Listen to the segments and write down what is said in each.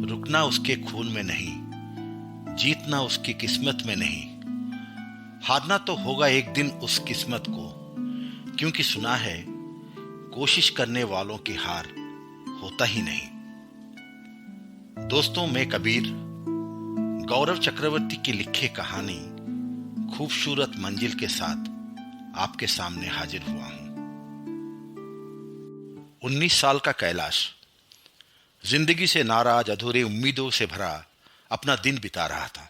रुकना उसके खून में नहीं, जीतना उसकी किस्मत में नहीं। हारना तो होगा एक दिन उस किस्मत को, क्योंकि सुना है कोशिश करने वालों की हार होता ही नहीं। दोस्तों, मैं कबीर गौरव चक्रवर्ती की लिखी कहानी खूबसूरत मंजिल के साथ आपके सामने हाजिर हुआ हूं। 19 साल का कैलाश जिंदगी से नाराज, अधूरी उम्मीदों से भरा अपना दिन बिता रहा था।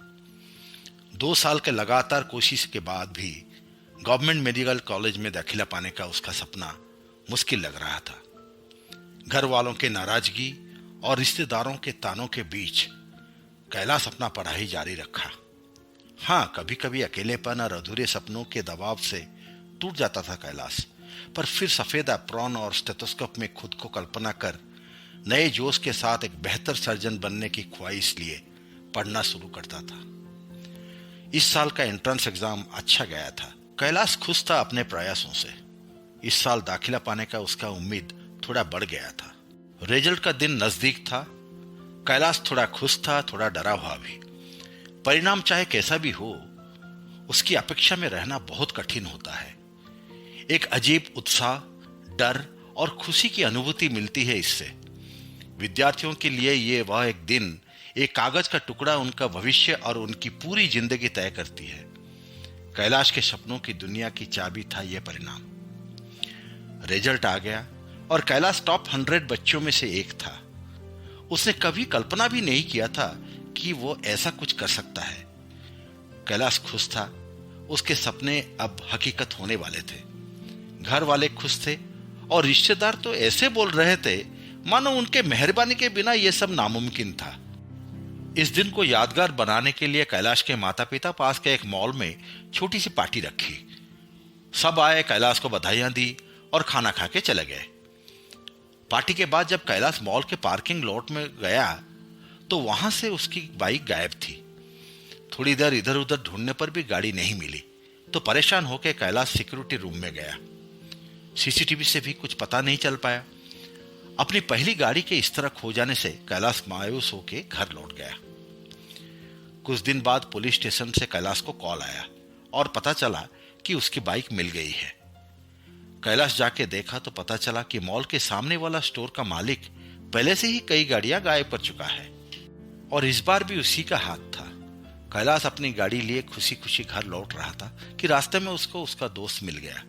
2 साल के लगातार कोशिश के बाद भी गवर्नमेंट मेडिकल कॉलेज में दाखिला पाने का उसका सपना मुश्किल लग रहा था। घर वालों के नाराजगी और रिश्तेदारों के तानों के बीच कैलाश अपना पढ़ाई जारी रखा। हाँ, कभी कभी अकेलेपन और अधूरे सपनों के दबाव से टूट जाता था कैलाश, पर फिर सफेद एप्रॉन और स्टेथोस्कोप में खुद को कल्पना कर नए जोश के साथ एक बेहतर सर्जन बनने की ख्वाहिश लिए पढ़ना शुरू करता था। इस साल का एंट्रेंस एग्जाम अच्छा गया था। कैलाश खुश था अपने प्रयासों से। इस साल दाखिला पाने का उसका उम्मीद थोड़ा बढ़ गया था। रिजल्ट का दिन नजदीक था। कैलाश थोड़ा खुश था, थोड़ा डरा हुआ भी। परिणाम चाहे कैसा भी हो, उसकी अपेक्षा में रहना बहुत कठिन होता है। एक अजीब उत्साह, डर और खुशी की अनुभूति मिलती है इससे। विद्यार्थियों के लिए ये वह एक दिन, एक कागज का टुकड़ा उनका भविष्य और उनकी पूरी जिंदगी तय करती है। कैलाश के सपनों की दुनिया की चाबी था यह परिणाम। रिजल्ट आ गया और कैलाश टॉप 100 बच्चों में से एक था। उसने कभी कल्पना भी नहीं किया था कि वो ऐसा कुछ कर सकता है। कैलाश खुश था। उसके सपने अब हकीकत होने वाले थे। घर वाले खुश थे और रिश्तेदार तो ऐसे बोल रहे थे मानो उनके मेहरबानी के बिना यह सब नामुमकिन था। इस दिन को यादगार बनाने के लिए कैलाश के माता पिता पास के एक मॉल में छोटी सी पार्टी रखी। सब आए, कैलाश को बधाइयां दी और खाना खा के चले गए। पार्टी के बाद जब कैलाश मॉल के पार्किंग लॉट में गया तो वहां से उसकी बाइक गायब थी। थोड़ी देर इधर उधर ढूंढने पर भी गाड़ी नहीं मिली तो परेशान होकर कैलाश सिक्योरिटी रूम में गया। सीसीटीवी से भी कुछ पता नहीं चल पाया। अपनी पहली गाड़ी के इस तरह खो जाने से कैलाश मायूस होकर घर लौट गया। कुछ दिन बाद पुलिस स्टेशन से कैलाश को कॉल आया और पता चला कि उसकी बाइक मिल गई है। कैलाश जाके देखा तो पता चला कि मॉल के सामने वाला स्टोर का मालिक पहले से ही कई गाड़ियां गायब कर चुका है और इस बार भी उसी का हाथ था। कैलाश अपनी गाड़ी लिए खुशी खुशी घर लौट रहा था कि रास्ते में उसको उसका दोस्त मिल गया।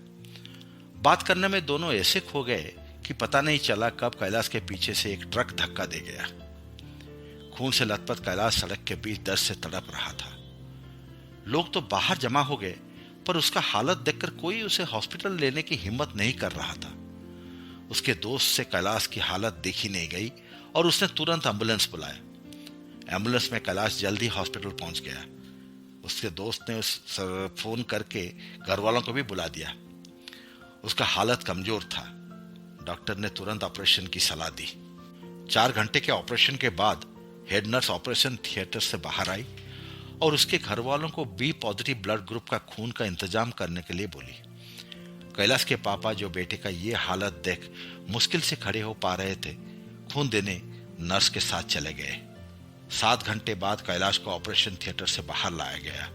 बात करने में दोनों ऐसे खो गए कि पता नहीं चला कब कैलाश के पीछे से एक ट्रक धक्का दे गया। खून से लथपथ कैलाश सड़क के बीच दर्द से तड़प रहा था। लोग तो बाहर जमा हो गए, पर उसका हालत देखकर कोई उसे हॉस्पिटल लेने की हिम्मत नहीं कर रहा था। उसके दोस्त से कैलाश की हालत देखी नहीं गई और उसने तुरंत एम्बुलेंस बुलाया। एम्बुलेंस में कैलाश जल्दी हॉस्पिटल पहुंच गया। उसके दोस्त ने फोन करके घर वालों को भी बुला दिया। उसका हालत कमजोर था। डॉक्टर ने तुरंत ऑपरेशन की सलाह दी। 4 घंटे के ऑपरेशन के बाद हेड नर्स ऑपरेशन थिएटर से बाहर आई और उसके घर वालों को बी पॉजिटिव ब्लड ग्रुप का खून का इंतजाम करने के लिए बोली। कैलाश के पापा, जो बेटे का ये हालत देख मुश्किल से खड़े हो पा रहे थे, खून देने नर्स के साथ चले गए। 7 घंटे बाद कैलाश को ऑपरेशन थिएटर से बाहर लाया गया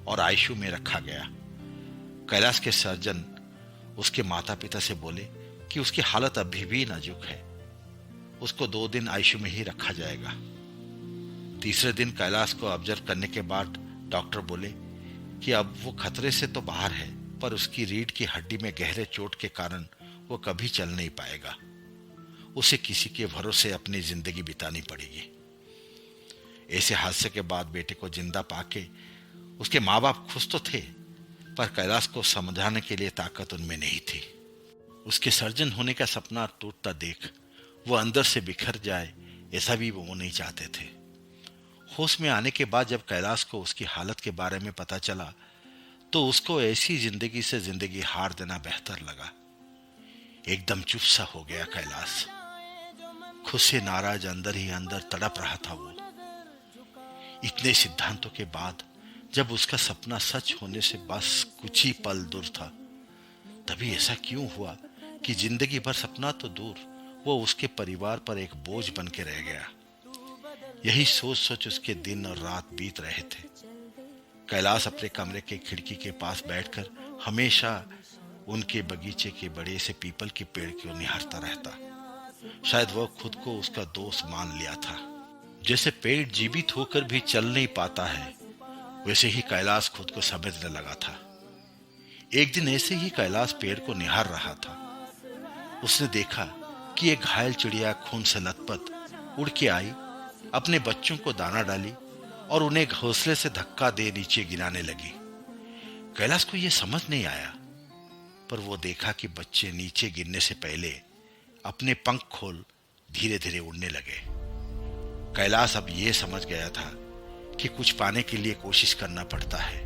और आईसीयू में रखा गया। कैलाश के सर्जन उसके माता पिता से बोले कि उसकी हालत अभी भी नाजुक है, उसको 2 दिन आईसीयू में ही रखा जाएगा। तीसरे दिन कैलाश को ऑब्जर्व करने के बाद डॉक्टर बोले कि अब वो खतरे से तो बाहर है, पर उसकी रीढ़ की हड्डी में गहरे चोट के कारण वो कभी चल नहीं पाएगा। उसे किसी के भरोसे अपनी जिंदगी बितानी पड़ेगी। ऐसे हादसे के बाद बेटे को जिंदा पाके उसके माँ बाप खुश तो थे, पर कैलाश को समझाने के लिए ताकत उनमें नहीं थी। उसके सर्जन होने का सपना टूटता देख वो अंदर से बिखर जाए, ऐसा भी वो नहीं चाहते थे। होश में आने के बाद जब कैलाश को उसकी हालत के बारे में पता चला तो उसको ऐसी जिंदगी से जिंदगी हार देना बेहतर लगा। एकदम चुप सा हो गया कैलाश। खुद से नाराज अंदर ही अंदर तड़प रहा था वो। इतने सिद्धांतों के बाद जब उसका सपना सच होने से बस कुछ ही पल दूर था, तभी ऐसा क्यों हुआ कि जिंदगी भर सपना तो दूर, वो उसके परिवार पर एक बोझ बन के रह गया। यही सोच सोच उसके दिन और रात बीत रहे थे। कैलाश अपने कमरे के खिड़की के पास बैठकर हमेशा उनके बगीचे के बड़े से पीपल के पेड़ को निहारता रहता। शायद वह खुद को उसका दोस्त मान लिया था। जैसे पेड़ जीवित होकर भी चल नहीं पाता है, वैसे ही कैलाश खुद को समझने लगा था। एक दिन ऐसे ही कैलाश पेड़ को निहार रहा था। उसने देखा कि एक घायल चिड़िया खून से लथपथ उड़ के आई, अपने बच्चों को दाना डाली और उन्हें घोंसले से धक्का दे नीचे गिराने लगी। कैलाश को यह समझ नहीं आया, पर वो देखा कि बच्चे नीचे गिरने से पहले अपने पंख खोल धीरे धीरे उड़ने लगे। कैलाश अब यह समझ गया था कि कुछ पाने के लिए कोशिश करना पड़ता है,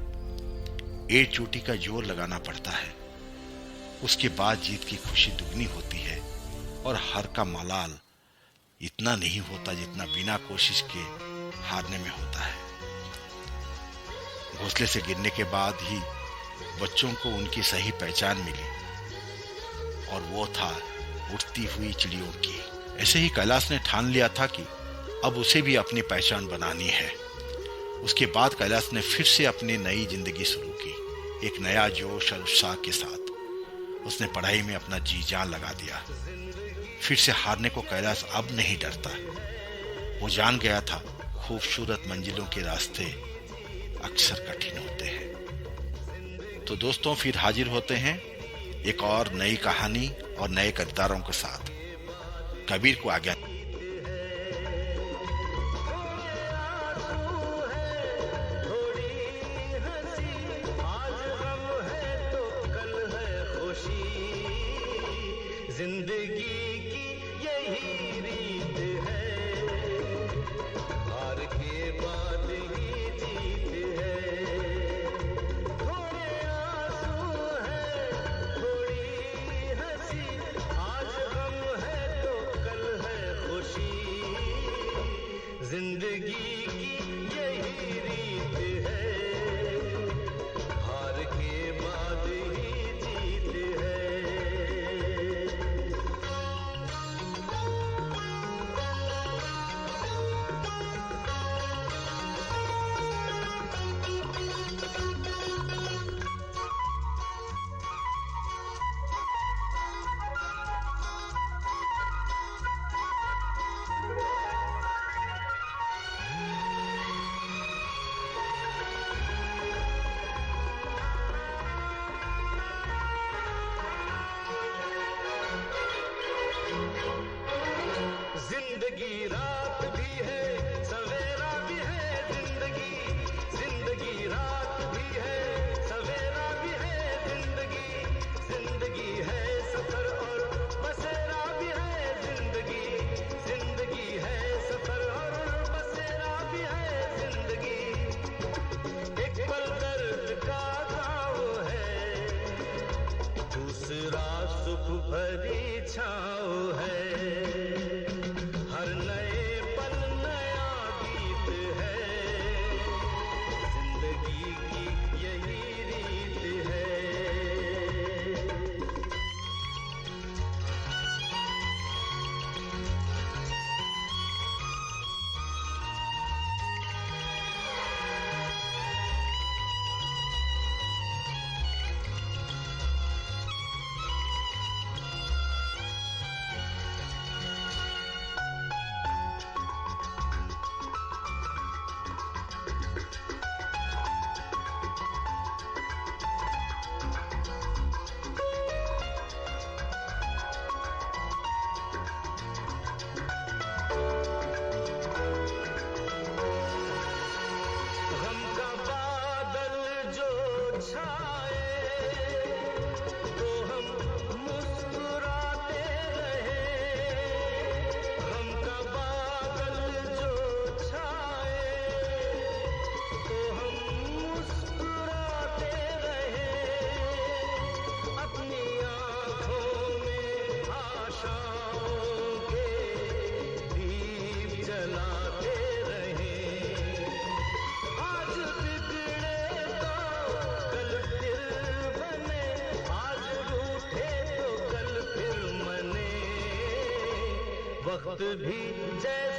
एक चोटी का जोर लगाना पड़ता है। उसके बाद जीत की खुशी दुगनी होती है और हार का मलाल इतना नहीं होता जितना बिना कोशिश के हारने में होता है। घोंसले से गिरने के बाद ही बच्चों को उनकी सही पहचान मिली और वो था उड़ती हुई चिड़ियों की। ऐसे ही कैलाश ने ठान लिया था कि अब उसे भी अपनी पहचान बनानी है। उसके बाद कैलाश ने फिर से अपनी नई जिंदगी शुरू की, एक नया जोश और उत्साह के साथ। उसने पढ़ाई में अपना जी जान लगा दिया। फिर से हारने को कैलाश अब नहीं डरता। वो जान गया था खूबसूरत मंजिलों के रास्ते अक्सर कठिन होते हैं। तो दोस्तों, फिर हाजिर होते हैं एक और नई कहानी और नए किरदारों के साथ। कबीर को आज्ञा। जिंदगी की यही रीत है, हार के बाद ही जीत है। थोड़े आंसू है, थोड़ी हंसी, आज गम है तो कल है खुशी। जिंदगी की यही रीत है, हार के बाद ही जीत है। जिंदगी रात भी है, सवेरा भी है। जिंदगी रात भी है, सवेरा भी है। जिंदगी है सफर और बसेरा भी है। जिंदगी है सफर और बसेरा भी है। जिंदगी एक पल दर्द का घाव है, दूसरा सुख भरी छाँव है। वक्त भी जैसे